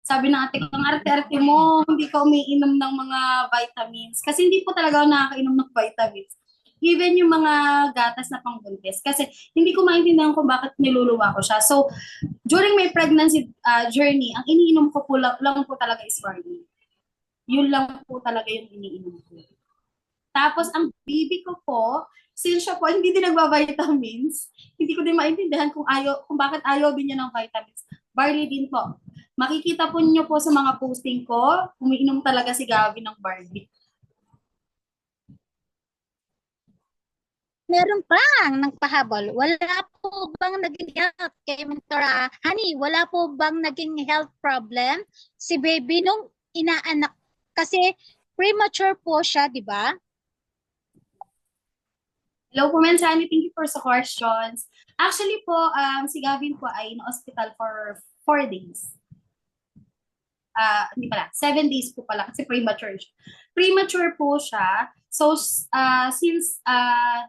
Sabi ng ate ko, ang arte-arte mo, hindi ka umiinom ng mga vitamins. Kasi hindi po talaga ako nakakainom ng vitamins. Even yung mga gatas na pangbuntis. Kasi hindi ko maintindihan kung bakit niluluwa ko siya. So, during my pregnancy journey, ang iniinom ko po lang po talaga is barley. Yun lang po talaga yung iniinom ko. Tapos, ang baby ko po, since siya po hindi din nagba-vitamins, hindi ko din maintindihan kung bakit ayaw din niya ng vitamins. Barley din po. Makikita po niyo po sa mga posting ko, umiinom talaga si Gabi ng barley. Meron pang nagpahabol. Wala po bang naging health kay Mentor Honey? Wala po bang naging health problem si baby nung inaanak? Kasi premature po siya, di ba? Hello po, Mensani. Thank you for sa questions. Actually po, si Gavin po ay na-hospital for 4 days. Hindi pala, 7 days po pala kasi premature siya. Premature po siya. So, since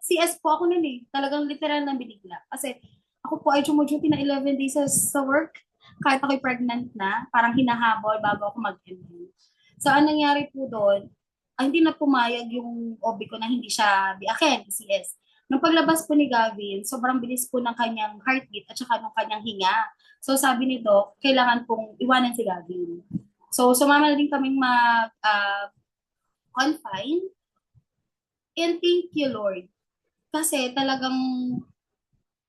CS po ako nun eh, talagang literal na binigla. Kasi ako po ay jumuduty na 11 days sa work. Kahit ako'y pregnant na, parang hinahabol bago ako mag-MD. So, anong nangyari po doon, hindi na pumayag yung OB ko na hindi siya biakin, CS. Nung paglabas po ni Gavin, sobrang bilis po ng kanyang heartbeat at saka ng kanyang hinga. So sabi ni Doc, kailangan pong iwanan si Gavin. So sumama na din kaming mag-confine. And thank you, Lord. Kasi talagang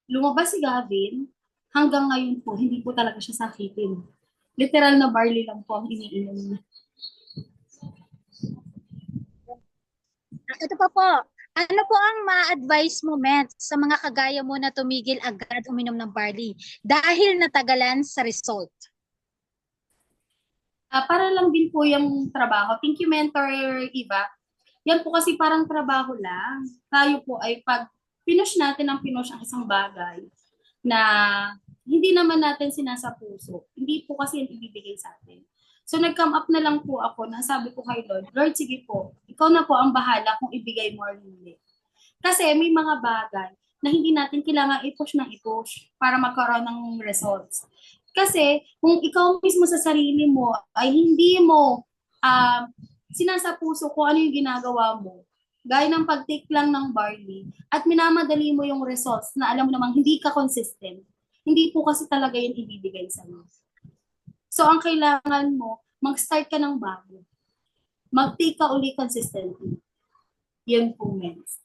lumabas si Gavin, hanggang ngayon po, hindi po talaga siya sakitin. Literal na barley lang po ang iniinom niya. Ito pa po. Ano po ang ma-advise mo, Ments, sa mga kagaya mo na tumigil agad uminom ng barley dahil natagalan sa result? Para lang din po yung trabaho. Thank you, Mentor Eva. Yan po kasi parang trabaho lang. Tayo po ay pag pinush natin ang pinush ang isang bagay na hindi naman natin sinasapuso. Hindi po kasi yan ibibigay sa atin. So nag-come up na lang po ako na sabi ko kay Lord, Lord, sige po, ikaw na po ang bahala kung ibigay mo or hindi. Kasi may mga bagay na hindi natin kailangan i-push ng i-push para magkaroon ng results. Kasi kung ikaw mismo sa sarili mo ay hindi mo um, sinasapuso kung ano yung ginagawa mo, gaya ng pag-take lang ng barley, at minamadali mo yung results na alam mo namang hindi ka consistent, hindi po kasi talaga yun ibibigay sa iyo. So, ang kailangan mo, mag-start ka ng bago. Mag-take ka uli consistently. Yun po, Mens.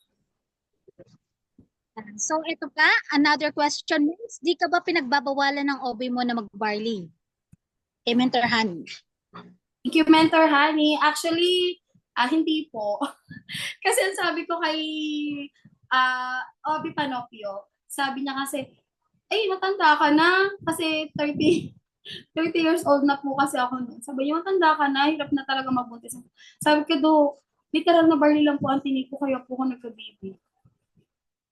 So, ito pa, another question, Ments. Di ka ba pinagbabawalan ng OB mo na mag-barley? Kay Mentor Honey. Thank you, Mentor Honey. Actually, hindi po. Kasi ang sabi ko kay Obi Panopio, sabi niya kasi, ay, matanda ka na. Kasi 30 years old na po kasi ako noon. Sabi niya, matanda ka na, hirap na talaga magbuntis. Sabi ko, do, literal na barley lang po ang tinig ko, kaya po ako nagka-baby.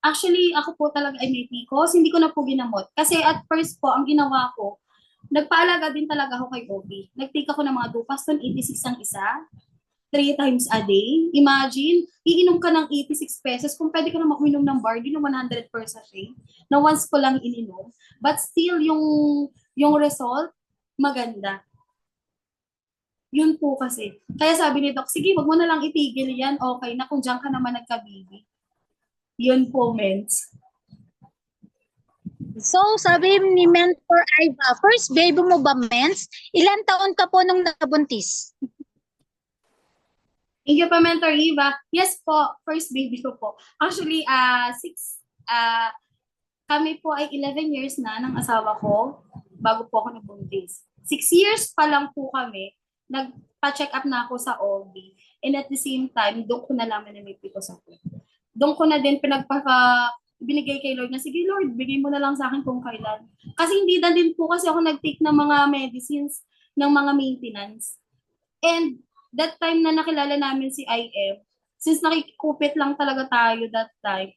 Actually, ako po talaga ay may PCOS, hindi ko na po ginamot. Kasi at first po, ang ginawa ko, nagpaalaga din talaga ako kay Obi. Nag-take ako ng mga Dupaston, 86 ang isa, 3 times a day. Imagine, iinom ka ng 86 pesos kung pwede ka na uminom ng barley ng 100 per sachet na once ko lang ininom. But still, yung result, maganda. Yun po kasi. Kaya sabi ni Doc, sige, wag mo na lang itigil yan. Okay na kung diyan ka naman nagka-baby. Yun po, mens. So, sabi ni Mentor Iva, first baby mo ba, Ments? Ilan taon ka po nung nabuntis? Thank you pa, Mentor Eva. Yes po, first baby ko po. Actually, kami po ay 11 years na ng asawa ko bago po ako nabuntis. 6 years pa lang po kami, nagpa-check up na ako sa OB. And at the same time, doon ko nalaman na may PCOS ako. Doon ko na din binigay kay Lord na, sige Lord, bigay mo na lang sa akin kung kailan. Kasi hindi na din po kasi ako nag-take ng mga medicines, ng mga maintenance. And that time na nakilala namin si IM, since nakikupit lang talaga tayo that time,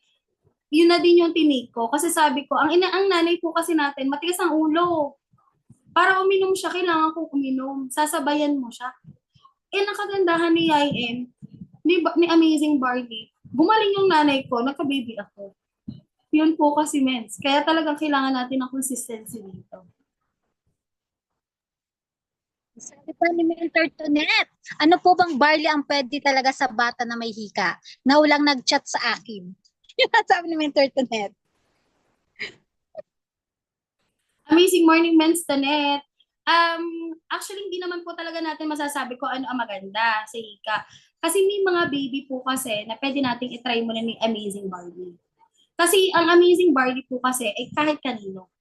yun na din yung tinik ko. Kasi sabi ko, ang nanay po kasi natin, matigas ang ulo. Para uminom siya, kailangan kong uminom. Sasabayan mo siya. Eh, nakagandahan ni IM, ni Amazing Barley, gumaling yung nanay ko, nagka-baby ako. Yun po kasi, mens. Kaya talagang kailangan natin ng consistency dito. Sabi pa ni Mentor Tonet, ano po bang barley ang pwede talaga sa bata na may hika? Na walang nag-chat sa akin. Yun ang sabi ni Mentor Tonet. Amazing morning, Men's Tanet. Actually, hindi naman po talaga natin masasabi kung ano ang maganda sa hika. Kasi may mga baby po kasi na pwede nating itry muna ni Amazing Barley. Kasi ang Amazing Barley po kasi ay kahit kanino,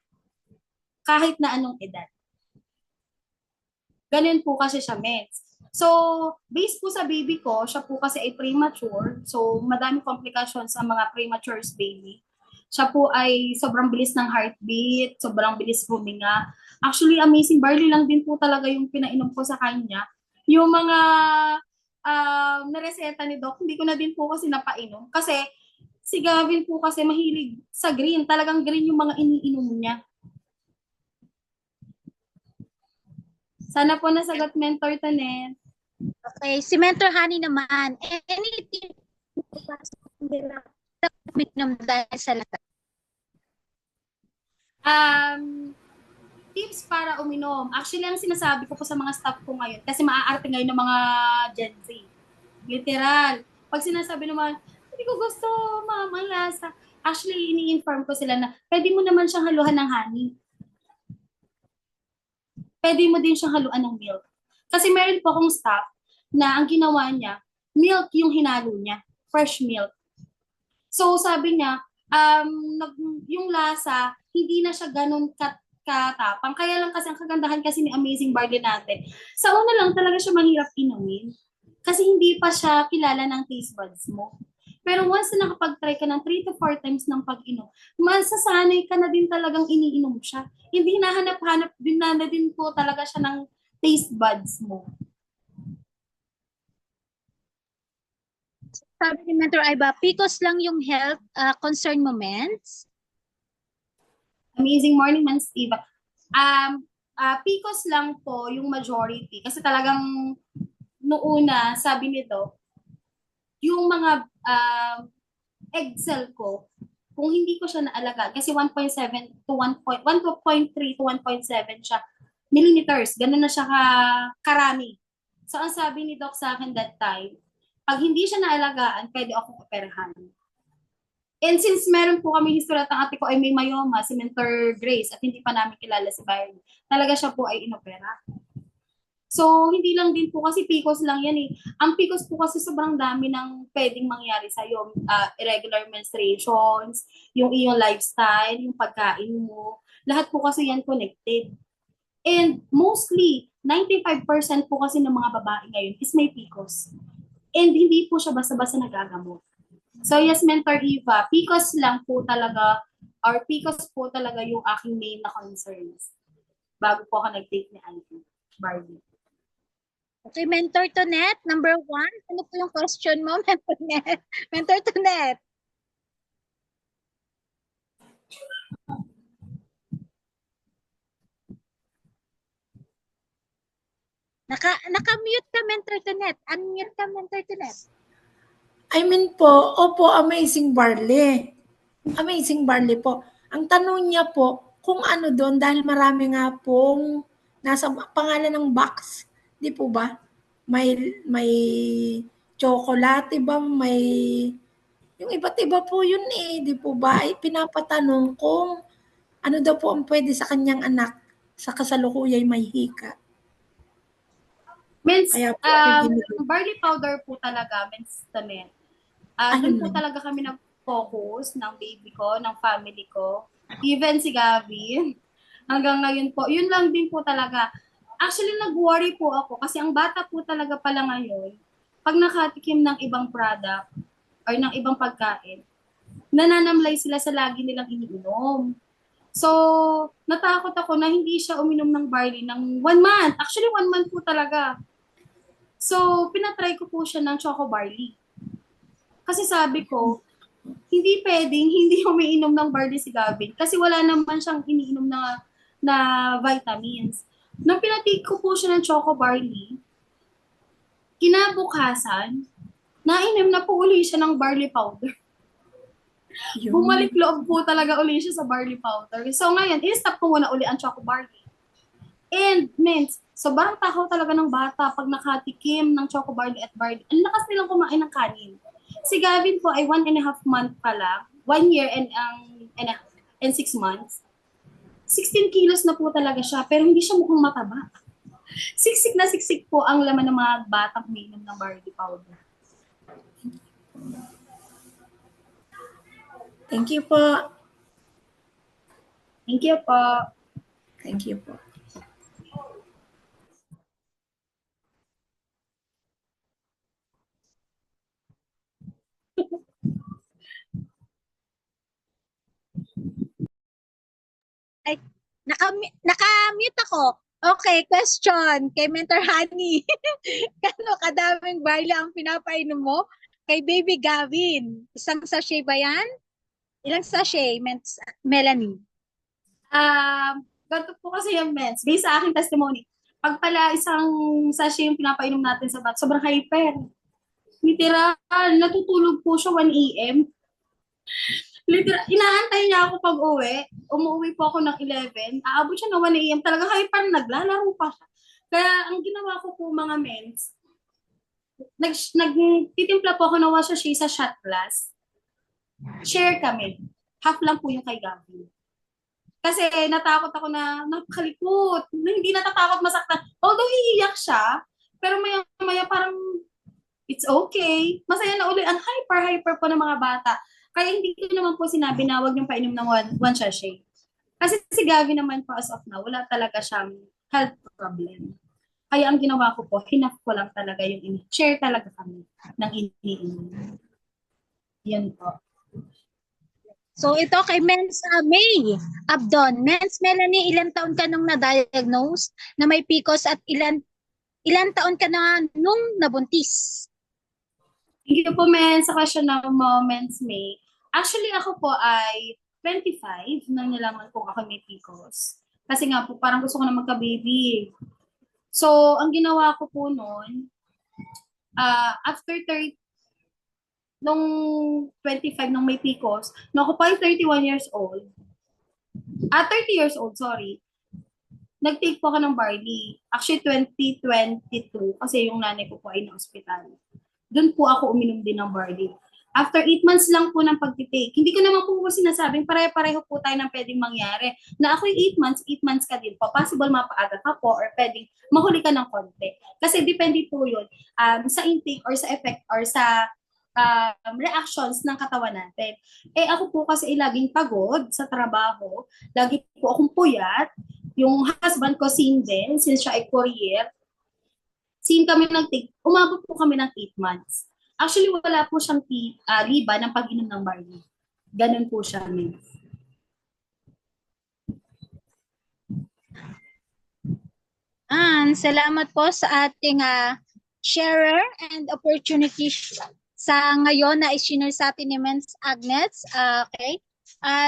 kahit na anong edad. Ganun po kasi siya, Mens. So, based po sa baby ko, siya po kasi ay premature. So, madami complications sa mga premature baby. Siya po ay sobrang bilis ng heartbeat, sobrang bilis huminga. Actually, Amazing Barley lang din po talaga yung pinainom ko sa kanya. Yung mga nareseta ni Doc, hindi ko na din po kasi napainom. Kasi si Gavin po kasi mahilig sa green. Talagang green yung mga iniinom niya. Sana po nasagot, Mentor Tanet. Okay, si Mentor Honey naman, anything po ba sa kanila uminom dahil sa lata? Um, Tips para uminom. Actually, ang sinasabi ko po sa mga staff ko ngayon, kasi maaarte ngayon ng mga Gen Z. Literal. Pag sinasabi naman, hindi ko gusto, mama, lasa. Actually, ini-inform ko sila na pwede mo naman siyang haluhan ng honey. Pwede mo din siyang haluan ng milk. Kasi meron po akong staff na ang ginawa niya, milk yung hinalo niya. Fresh milk. So, sabi niya, yung lasa, hindi na siya ganun katapang. Kaya lang kasi ang kagandahan kasi ni Amazing Barley natin, sa una lang talaga siya mahirap inumin. Kasi hindi pa siya kilala ng taste buds mo. Pero once na nakapag-try ka ng 3 to 4 times ng pag-inom, masasanay ka na din talagang iniinom siya. Hindi hinahanap-hanap din na din po talaga siya ng taste buds mo. Sabi ni Mentor Aiba, PCOS lang yung health concern moments. Amazing morning, man, Steve. PCOS lang po yung majority. Kasi talagang noona, sabi nito, yung mga egg cell ko, kung hindi ko siya naalaga, kasi 1.7 to 1.3 to 1.7 siya, millimeters, ganun na siya karami. So, ang sabi ni Doc sa akin that time, pag hindi siya naalagaan, pwede akong operahan. And since meron po kami history at ang ate ko ay may myoma, si Mentor Grace, at hindi pa namin kilala si Byron, talaga siya po ay inopera. So, hindi lang din po kasi PCOS lang yan eh. Ang PCOS po kasi sobrang dami ng pwedeng mangyari sa'yo. Irregular menstruations, yung iyong lifestyle, yung pagkain mo. Lahat po kasi yan connected. And mostly, 95% po kasi ng mga babae ngayon is may PCOS. And hindi po siya basta-basta nagagamot. So yes, Mentor Eva, PCOS lang po talaga, or PCOS po talaga yung aking main na concerns bago po ako nag-take ni Ivy Barbie. Okay, Mentor Tonet, number 1. Ano po yung question mo, Mentor Tonet? Mentor Tonet. Naka-mute ka, Mentor Tonet. Unmute ka, Mentor Tonet. I mean po, opo, Amazing Barley. Amazing Barley po. Ang tanong niya po, kung ano doon, dahil marami nga pong nasa pangalan ng box, di po ba? May chocolate ba, may yung iba't iba po yun eh, di po ba? Ay pinapatanong kung ano daw po ang pwede sa kanyang anak sa kasalukuyay may hika. Means, Kaya po barley powder po talaga, means tanin. Doon po talaga kami nag-focus ng baby ko, ng family ko. Even si Gavin. Hanggang ngayon po, yun lang din po talaga. Actually, nag-worry po ako kasi ang bata po talaga pala ngayon, pag nakatikim ng ibang product or ng ibang pagkain, nananamlay sila sa lagi nilang iniinom. So, natakot ako na hindi siya uminom ng barley ng 1 month. Actually, 1 month po talaga. So, pinatry ko po siya ng choco barley. Kasi sabi ko, hindi pwedeng hindi umiinom ng barley si Gavin kasi wala naman siyang iniinom na vitamins. Nung pinatake ko po siya ng choco barley, kinabukasan, nainom na po uli siya ng barley powder. Bumalik loob po talaga uli siya sa barley powder. So ngayon, i-stop ko muna uli ang choco barley. And, Mens, Sobrang takaw talaga ng bata pag nakatikim ng choco barley at barley. Ang lakas nilang kumain ng kanin. Si Gavin po ay 1.5 month pa lang, 1 year and 6 months. 16 kilos na po talaga siya, pero hindi siya mukhang mataba. Siksik na siksik po ang laman ng mga batang umiinom ng barley powder. Thank you po. Thank you po. Thank you po. Naka-mute ako. Okay, question kay Mentor Honey. Kano kadaming barley ang pinapainom mo kay Baby Gavin? Isang sachet ba yan? Ilang sachet, Melanie? Ganito po kasi yung meds. Based sa aking testimony, pag pala isang sachet yung pinapainom natin sa bat, sobrang hyper. Literal, natutulog po siya 1 a.m. Literal, inaantay niya ako pag uwi. Umuwi po ako ng 11. Aabot siya ng 1 a.m. Talagang hyper, naglalaro pa siya. Kaya ang ginawa ko po mga meds, nagtitimpla po ako ng 1 sachet sa shot glass. Share kami. Half lang po yung kay Gavin. Kasi natakot ako na napakalikot. Hindi natatakot masaktan. Although iiyak siya, pero maya parang it's okay. Masaya na uli. Ang hyper po ng mga bata. Kaya hindi ko naman po sinabi na huwag niyong painom ng one sachet. Kasi si Gavin naman po as of now, wala talaga siyang health problem. Kaya ang ginawa ko po, hinap ko lang talaga yung share talaga kami ng iniinom. Yan po. So ito kay May Abdon. Mens Melanie, ilang taon ka nung na-diagnose na may PCOS at ilan taon ka na nung nabuntis? Thank you po, men, sa question ng Moments May. Actually, ako po ay 25 nang nalaman kong ako may PCOS. Kasi nga po, parang gusto ko na magka-baby. So, ang ginawa ko po noon, after 30, nung 25 nung may PCOS, nung ako pa ay 31 years old, 30 years old, sorry, nag-take po ako ng barley. Actually, 2022, kasi yung nanay ko po ay na-hospital. Doon po ako uminom din ng barley. After 8 months lang po ng pag-take, hindi ko naman po sinasabing pare-pareho po tayo ng pwedeng mangyari. Na ako'y 8 months ka din po. Possible mapaaga ka po or pwedeng mahuli ka ng konti. Kasi depende po yun sa intake or sa effect or sa reactions ng katawan natin. Ako po kasi laging pagod sa trabaho. Lagi po akong puyat. Yung husband ko same din, since siya ay courier. Same kami nag-take, umabot po kami ng 8 months. Actually, wala po siyang liba ng pag-inom ng barley. Ganun po siya. Salamat po sa ating sharer and opportunity sa ngayon na isinure sa atin ni Mens Agnes. Okay.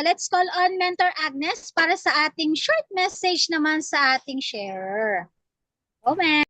Let's call on Mentor Agnes para sa ating short message naman sa ating sharer. Go, Mens.